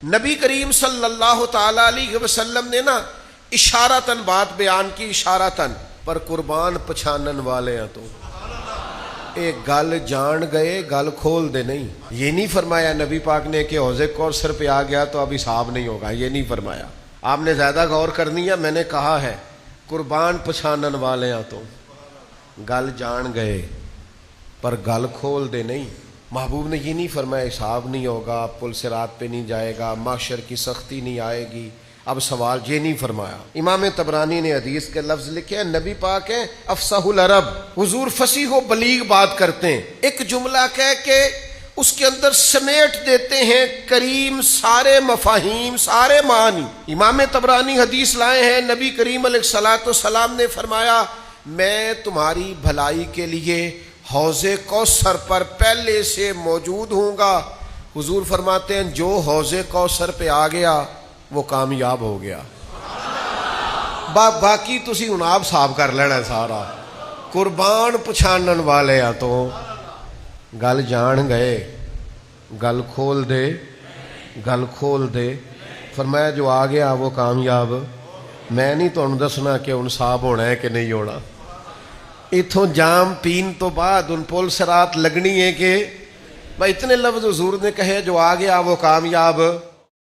نبی کریم صلی اللہ تعالی علیہ وسلم نے نا اشارتاً بات بیان کی، اشارتاً، پر قربان پچھانن والے ہیں تو ایک گل جان گئے گل کھول دے نہیں. یہ نہیں فرمایا نبی پاک نے کہ حوض کوثر پہ آ گیا تو اب حساب نہیں ہوگا، یہ نہیں فرمایا. آپ نے زیادہ غور کرنی ہے. میں نے کہا ہے قربان پچھانن والے ہیں تو گل جان گئے پر گل کھول دے نہیں. محبوب نے یہ نہیں فرمایا حساب نہیں ہوگا، پل صراط پہ نہیں جائے گا، محشر کی سختی نہیں آئے گی. اب سوال یہ نہیں فرمایا. امام طبرانی نے حدیث کے لفظ لکھے ہیں، نبی پاک ہیں افصح العرب، حضور فصیح و بلیغ بات کرتے ہیں. ایک جملہ کہہ کے اس کے اندر سمیٹ دیتے ہیں کریم سارے مفاہیم، سارے معنی. امام طبرانی حدیث لائے ہیں، نبی کریم علیہ الصلوۃ والسلام نے فرمایا میں تمہاری بھلائی کے لیے حوض کوثر پر پہلے سے موجود ہوں گا. حضور فرماتے ہیں جو حوض کوثر پہ آ گیا وہ کامیاب ہو گیا. باقی تسی ہن آپ صاحب کر لینا سارا. قربان پچھانن والے آ تو گل جان گئے گل کھول دے، گل کھول دے. فرمایا جو آ گیا وہ کامیاب. میں نہیں تمہیں دسنا کہ ہن صاحب ہونا ہے کہ نہیں ہونا. اتوں جام پین تو بعد ان پل صراط لگنی ہے کہ بھائی اتنے لفظ حضور نے کہے جو آ گیا وہ کامیاب.